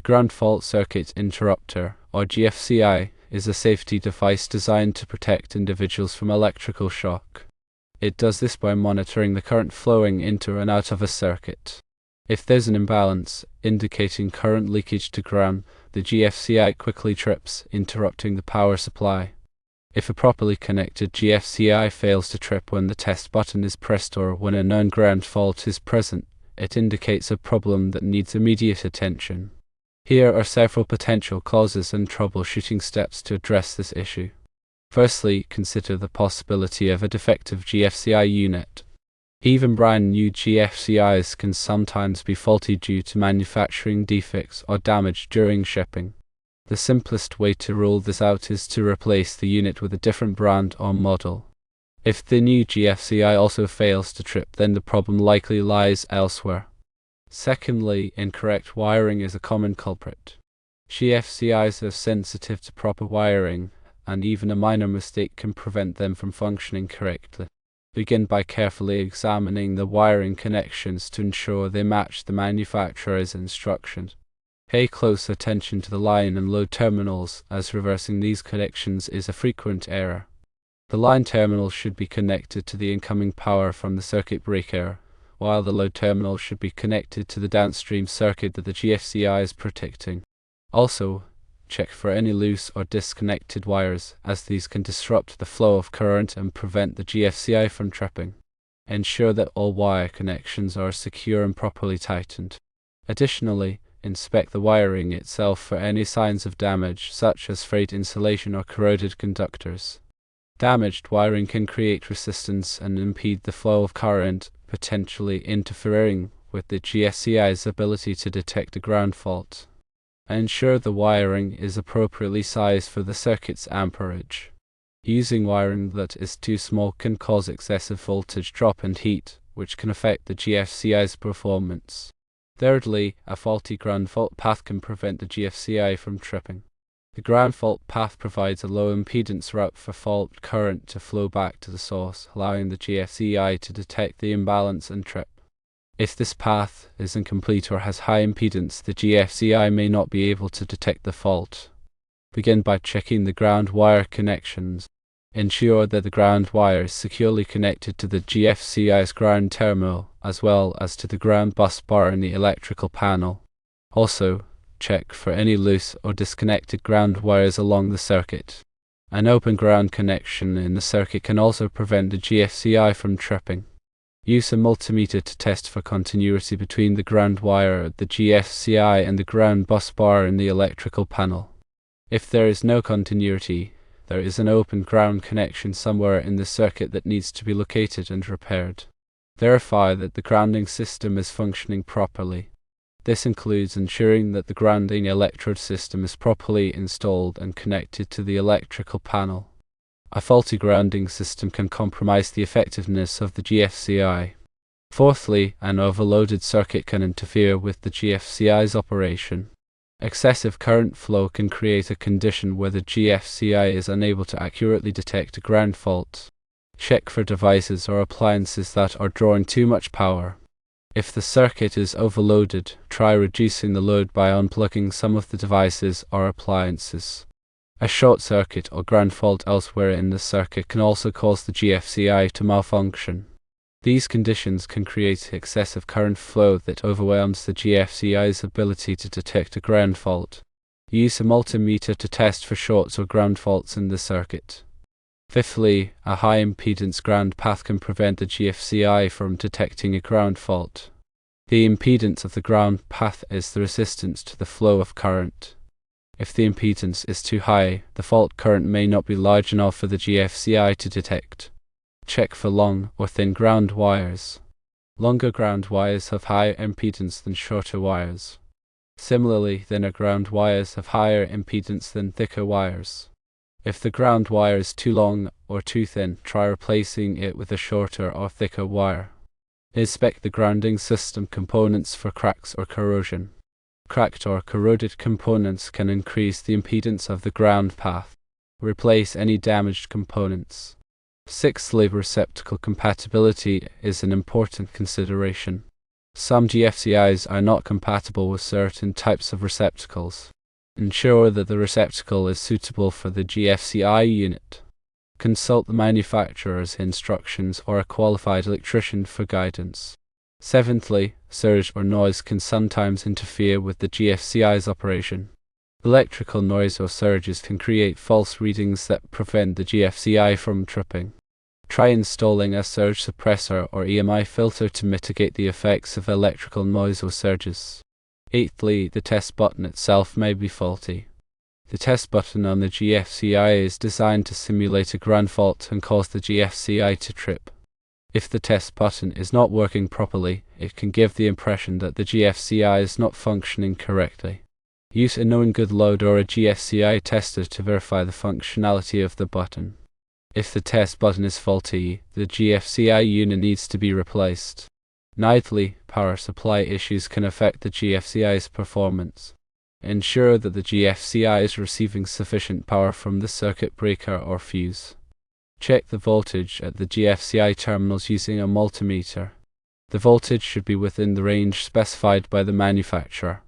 ground fault circuit interrupter, or GFCI, is a safety device designed to protect individuals from electrical shock. It does this by monitoring the current flowing into and out of a circuit. If there's an imbalance, indicating current leakage to ground, the GFCI quickly trips, interrupting the power supply. If a properly connected GFCI fails to trip when the test button is pressed or when a known ground fault is present, it indicates a problem that needs immediate attention. Here are several potential causes and troubleshooting steps to address this issue. Firstly, consider the possibility of a defective GFCI unit. Even brand new GFCIs can sometimes be faulty due to manufacturing defects or damage during shipping. The simplest way to rule this out is to replace the unit with a different brand or model. If the new GFCI also fails to trip, then the problem likely lies elsewhere. Secondly, incorrect wiring is a common culprit. GFCIs are sensitive to proper wiring, and even a minor mistake can prevent them from functioning correctly. Begin by carefully examining the wiring connections to ensure they match the manufacturer's instructions. Pay close attention to the line and load terminals, as reversing these connections is a frequent error. The line terminal should be connected to the incoming power from the circuit breaker, while the load terminal should be connected to the downstream circuit that the GFCI is protecting. Also, check for any loose or disconnected wires, as these can disrupt the flow of current and prevent the GFCI from tripping. Ensure that all wire connections are secure and properly tightened. Additionally, inspect the wiring itself for any signs of damage, such as frayed insulation or corroded conductors. Damaged wiring can create resistance and impede the flow of current, potentially interfering with the GFCI's ability to detect a ground fault. Ensure the wiring is appropriately sized for the circuit's amperage. Using wiring that is too small can cause excessive voltage drop and heat, which can affect the GFCI's performance. Thirdly, a faulty ground fault path can prevent the GFCI from tripping. The ground fault path provides a low impedance route for fault current to flow back to the source, allowing the GFCI to detect the imbalance and trip. If this path is incomplete or has high impedance, the GFCI may not be able to detect the fault. Begin by checking the ground wire connections. Ensure that the ground wire is securely connected to the GFCI's ground terminal, as well as to the ground bus bar in the electrical panel. Also, check for any loose or disconnected ground wires along the circuit. An open ground connection in the circuit can also prevent the GFCI from tripping. Use a multimeter to test for continuity between the ground wire, the GFCI, and the ground bus bar in the electrical panel. If there is no continuity, there is an open ground connection somewhere in the circuit that needs to be located and repaired. Verify that the grounding system is functioning properly. This includes ensuring that the grounding electrode system is properly installed and connected to the electrical panel. A faulty grounding system can compromise the effectiveness of the GFCI. Fourthly, an overloaded circuit can interfere with the GFCI's operation. Excessive current flow can create a condition where the GFCI is unable to accurately detect a ground fault. Check for devices or appliances that are drawing too much power. If the circuit is overloaded, try reducing the load by unplugging some of the devices or appliances. A short circuit or ground fault elsewhere in the circuit can also cause the GFCI to malfunction. These conditions can create excessive current flow that overwhelms the GFCI's ability to detect a ground fault. Use a multimeter to test for shorts or ground faults in the circuit. Fifthly, a high impedance ground path can prevent the GFCI from detecting a ground fault. The impedance of the ground path is the resistance to the flow of current. If the impedance is too high, the fault current may not be large enough for the GFCI to detect. Check for long or thin ground wires. Longer ground wires have higher impedance than shorter wires. Similarly, thinner ground wires have higher impedance than thicker wires. If the ground wire is too long or too thin, try replacing it with a shorter or thicker wire. Inspect the grounding system components for cracks or corrosion. Cracked or corroded components can increase the impedance of the ground path. Replace any damaged components. Sixthly, receptacle compatibility is an important consideration. Some GFCIs are not compatible with certain types of receptacles. Ensure that the receptacle is suitable for the GFCI unit. Consult the manufacturer's instructions or a qualified electrician for guidance. Seventhly, surge or noise can sometimes interfere with the GFCI's operation. Electrical noise or surges can create false readings that prevent the GFCI from tripping. Try installing a surge suppressor or EMI filter to mitigate the effects of electrical noise or surges. Eighthly, the test button itself may be faulty. The test button on the GFCI is designed to simulate a ground fault and cause the GFCI to trip. If the test button is not working properly, it can give the impression that the GFCI is not functioning correctly. Use a known good load or a GFCI tester to verify the functionality of the button. If the test button is faulty, the GFCI unit needs to be replaced. Ninthly, power supply issues can affect the GFCI's performance. Ensure that the GFCI is receiving sufficient power from the circuit breaker or fuse. Check the voltage at the GFCI terminals using a multimeter. The voltage should be within the range specified by the manufacturer.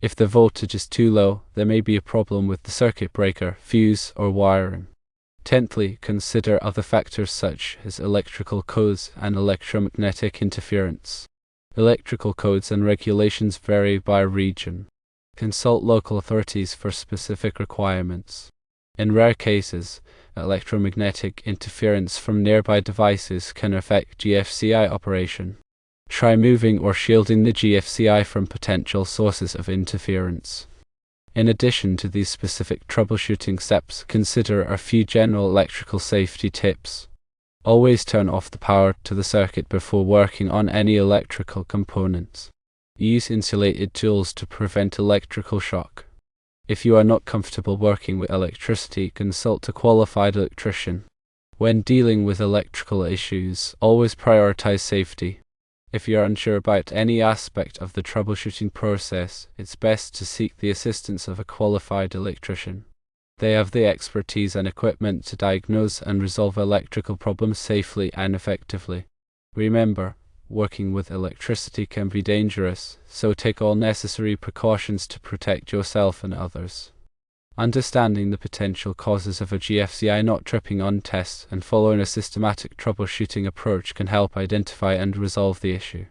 If the voltage is too low, there may be a problem with the circuit breaker, fuse, or wiring. Tenthly, consider other factors such as electrical codes and electromagnetic interference. Electrical codes and regulations vary by region. Consult local authorities for specific requirements. In rare cases, electromagnetic interference from nearby devices can affect GFCI operation. Try moving or shielding the GFCI from potential sources of interference. In addition to these specific troubleshooting steps, consider a few general electrical safety tips. Always turn off the power to the circuit before working on any electrical components. Use insulated tools to prevent electrical shock. If you are not comfortable working with electricity, consult a qualified electrician. When dealing with electrical issues, always prioritize safety. If you are unsure about any aspect of the troubleshooting process, it's best to seek the assistance of a qualified electrician. They have the expertise and equipment to diagnose and resolve electrical problems safely and effectively. Remember, working with electricity can be dangerous, so take all necessary precautions to protect yourself and others. Understanding the potential causes of a GFCI not tripping on tests and following a systematic troubleshooting approach can help identify and resolve the issue.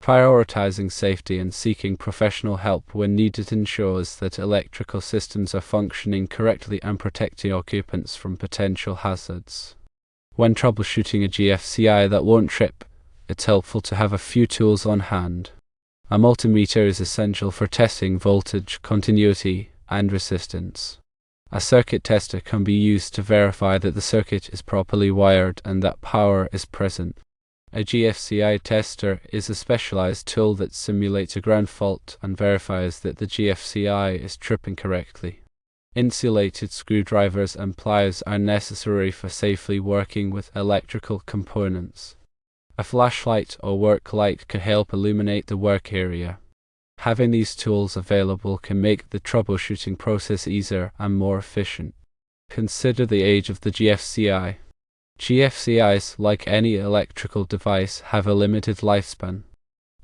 Prioritizing safety and seeking professional help when needed ensures that electrical systems are functioning correctly and protecting occupants from potential hazards. When troubleshooting a GFCI that won't trip, it's helpful to have a few tools on hand. A multimeter is essential for testing voltage, continuity, and resistance. A circuit tester can be used to verify that the circuit is properly wired and that power is present. A GFCI tester is a specialized tool that simulates a ground fault and verifies that the GFCI is tripping correctly. Insulated screwdrivers and pliers are necessary for safely working with electrical components. A flashlight or work light can help illuminate the work area. Having these tools available can make the troubleshooting process easier and more efficient. Consider the age of the GFCI. GFCIs, like any electrical device, have a limited lifespan.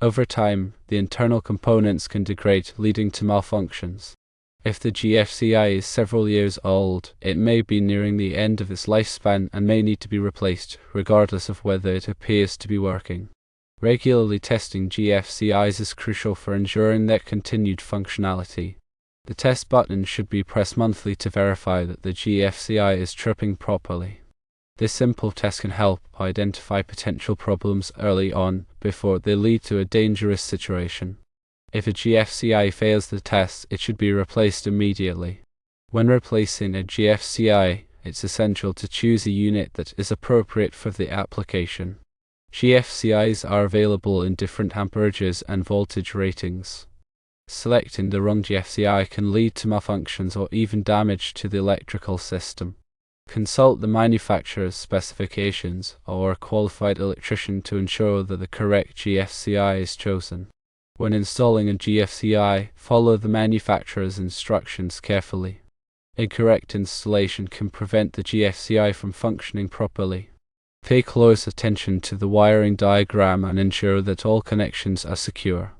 Over time, the internal components can degrade, leading to malfunctions. If the GFCI is several years old, it may be nearing the end of its lifespan and may need to be replaced, regardless of whether it appears to be working. Regularly testing GFCIs is crucial for ensuring their continued functionality. The test button should be pressed monthly to verify that the GFCI is tripping properly. This simple test can help identify potential problems early on before they lead to a dangerous situation. If a GFCI fails the test, it should be replaced immediately. When replacing a GFCI, it's essential to choose a unit that is appropriate for the application. GFCIs are available in different amperages and voltage ratings. Selecting the wrong GFCI can lead to malfunctions or even damage to the electrical system. Consult the manufacturer's specifications or a qualified electrician to ensure that the correct GFCI is chosen. When installing a GFCI, follow the manufacturer's instructions carefully. Incorrect installation can prevent the GFCI from functioning properly. Pay close attention to the wiring diagram and ensure that all connections are secure.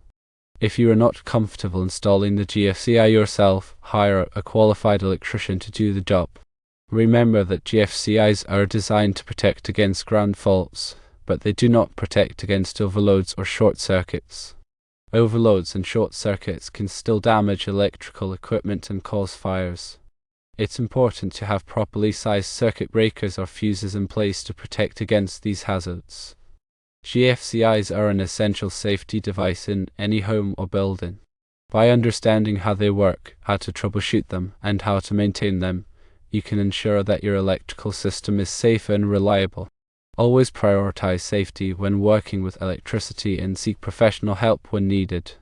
If you are not comfortable installing the GFCI yourself, hire a qualified electrician to do the job. Remember that GFCIs are designed to protect against ground faults, but they do not protect against overloads or short circuits. Overloads and short circuits can still damage electrical equipment and cause fires. It's important to have properly sized circuit breakers or fuses in place to protect against these hazards. GFCIs are an essential safety device in any home or building. By understanding how they work, how to troubleshoot them, and how to maintain them, you can ensure that your electrical system is safe and reliable. Always prioritize safety when working with electricity and seek professional help when needed.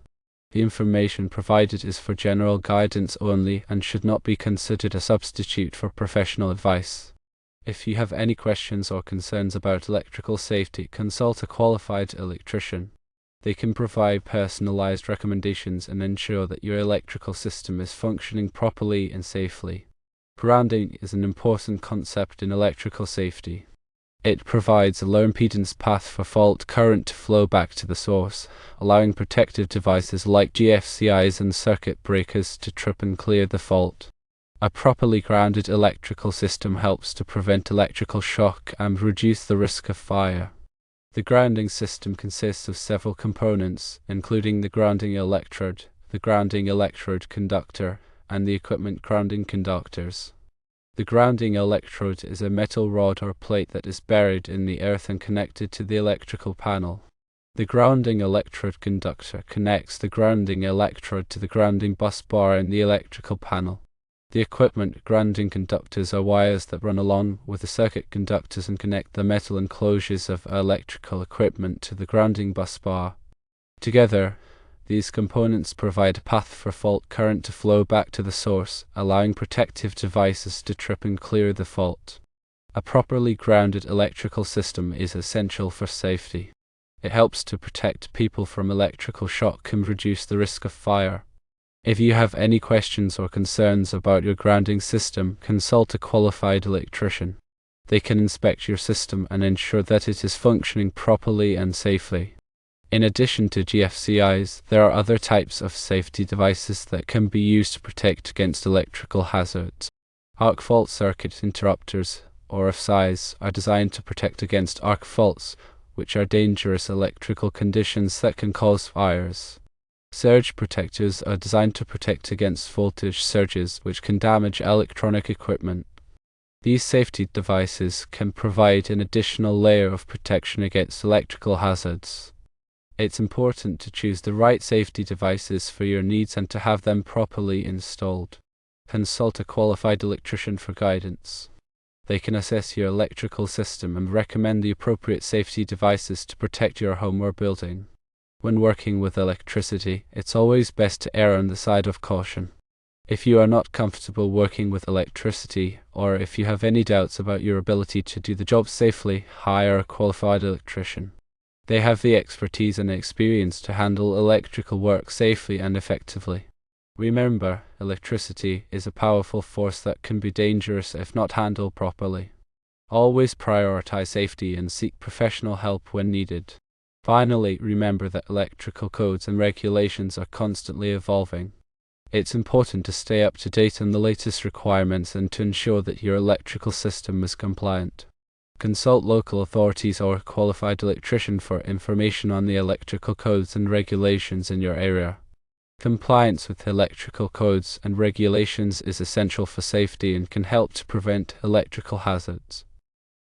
The information provided is for general guidance only and should not be considered a substitute for professional advice. If you have any questions or concerns about electrical safety, consult a qualified electrician. They can provide personalized recommendations and ensure that your electrical system is functioning properly and safely. Grounding is an important concept in electrical safety. It provides a low impedance path for fault current to flow back to the source, allowing protective devices like GFCIs and circuit breakers to trip and clear the fault. A properly grounded electrical system helps to prevent electrical shock and reduce the risk of fire. The grounding system consists of several components, including the grounding electrode, the grounding electrode conductor, and the equipment grounding conductors. The grounding electrode is a metal rod or plate that is buried in the earth and connected to the electrical panel. The grounding electrode conductor connects the grounding electrode to the grounding bus bar in the electrical panel. The equipment grounding conductors are wires that run along with the circuit conductors and connect the metal enclosures of electrical equipment to the grounding bus bar. Together, these components provide a path for fault current to flow back to the source, allowing protective devices to trip and clear the fault. A properly grounded electrical system is essential for safety. It helps to protect people from electrical shock and reduce the risk of fire. If you have any questions or concerns about your grounding system, consult a qualified electrician. They can inspect your system and ensure that it is functioning properly and safely. In addition to GFCIs, there are other types of safety devices that can be used to protect against electrical hazards. Arc fault circuit interrupters, or FSIs, are designed to protect against arc faults, which are dangerous electrical conditions that can cause fires. Surge protectors are designed to protect against voltage surges, which can damage electronic equipment. These safety devices can provide an additional layer of protection against electrical hazards. It's important to choose the right safety devices for your needs and to have them properly installed. Consult a qualified electrician for guidance. They can assess your electrical system and recommend the appropriate safety devices to protect your home or building. When working with electricity, it's always best to err on the side of caution. If you are not comfortable working with electricity, or if you have any doubts about your ability to do the job safely, hire a qualified electrician. They have the expertise and experience to handle electrical work safely and effectively. Remember, electricity is a powerful force that can be dangerous if not handled properly. Always prioritize safety and seek professional help when needed. Finally, remember that electrical codes and regulations are constantly evolving. It's important to stay up to date on the latest requirements and to ensure that your electrical system is compliant. Consult local authorities or a qualified electrician for information on the electrical codes and regulations in your area. Compliance with electrical codes and regulations is essential for safety and can help to prevent electrical hazards.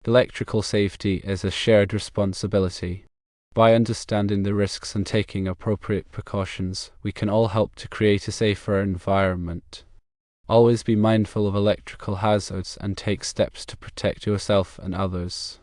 Electrical safety is a shared responsibility. By understanding the risks and taking appropriate precautions, we can all help to create a safer environment. Always be mindful of electrical hazards and take steps to protect yourself and others.